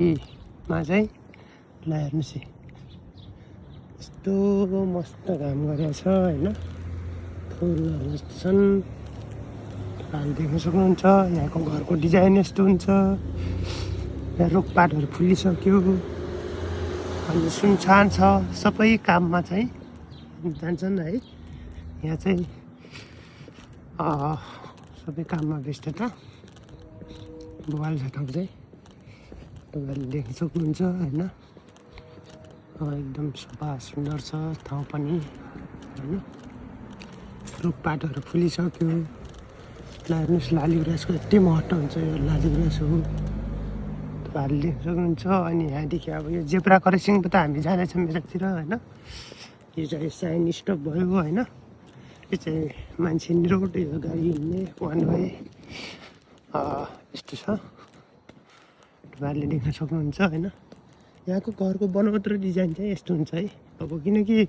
मा चाहिँ ल हेर्नुहोस् यस्तो मस्त काम गरेको छ होइन। फुलहरू यस्तो छन्, हाल देख्न सक्नुहुन्छ। यहाँको घरको डिजाइन यस्तो हुन्छ। यहाँ रुखपातहरू फुलिसक्यो अनि सुनसान छ, सबै काममा चाहिँ जान्छन् है। यहाँ चाहिँ सबै काममा व्यस्तता बवाल छ ठाउँ चाहिँ, तपाईँहरूले देख्न सक्नुहुन्छ होइन। एकदम सफा सुन्दर छ ठाउँ पनि होइन। रुखपातहरू फुलिसक्यो। हेर्नुहोस् लालीगुराँसको यति महत्त्व हुन्छ यो लालीगुराँस हो, तपाईँहरूले देख्न सक्नुहुन्छ। अनि यहाँदेखि अब यो जेब्रा क्रसिङ त हामी जाँदैछौँ यतातिर होइन। यो चाहिँ साइन स्टप भयो होइन। यो चाहिँ मान्छे रोड, यो गाडी हिँड्ने वान वे यस्तो छ, तपाईँहरूले देख्न सक्नुहुन्छ होइन। यहाँको घरको बनोट र डिजाइन चाहिँ यस्तो हुन्छ है। अब किनकि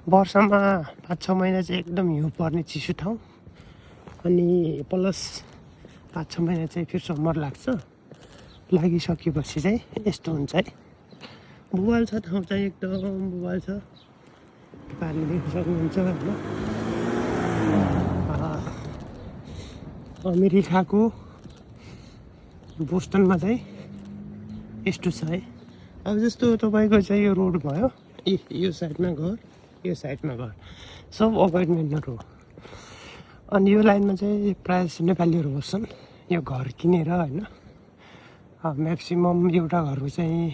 वर्षमा 5-6 महिना चाहिँ एकदम हिउँ पर्ने चिसो ठाउँ, अनि प्लस 5-6 महिना चाहिँ फेरि समर लाग्छ। लागिसकेपछि चाहिँ यस्तो हुन्छ है। बुवाल छ ठाउँ चाहिँ, एकदम बुवाल छ, तपाईँहरूले देख्न सक्नुहुन्छ होइन। अमेरिकाको बोस्टनमा चाहिँ यस्तो छ है। अब जस्तो तपाईँको चाहिँ यो रोड भयो, यो साइडमा घर, यो साइडमा घर, सब अपार्टमेन्टहरू हो। अनि यो लाइनमा चाहिँ प्रायः नेपालीहरू बस्छन् यो घर किनेर होइन। म्याक्सिमम् एउटा घरको चाहिँ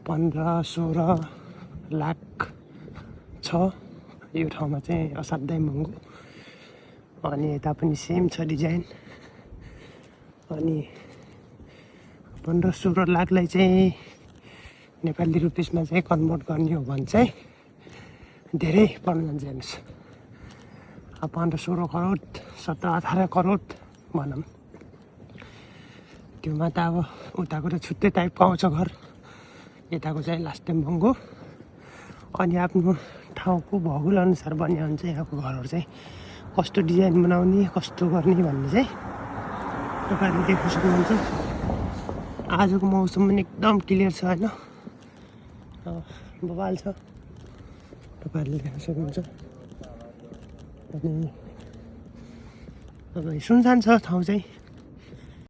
15-16 लाख छ यो ठाउँमा चाहिँ, असाध्यै महँगो। अनि यता पनि सेम छ डिजाइन। अनि 15-16 लाखलाई चाहिँ नेपाली रुपिसमा चाहिँ कन्भर्ट गर्ने हो भने चाहिँ धेरै पर्न जान्छ हेर्नुहोस्। 15-16 करोड, 17-18 करोड भनौँ। त्योमा त अब उताको त छुट्टै टाइपको आउँछ घर, यताको चाहिँ लास्ट टाइम महँगो। अनि आफ्नो ठाउँको भूगोल अनुसार बन्ने हुन्छ यहाँको घरहरू चाहिँ, कस्तो डिजाइन बनाउने, कस्तो गर्ने भन्ने चाहिँ तपाईँहरूले देख्न सक्नुहुन्छ। आजको मौसम पनि एकदम क्लियर छ होइन, बवाल छ, तपाईँहरूले देख्न सक्नुहुन्छ। अनि अब सुनसान छ ठाउँ चाहिँ।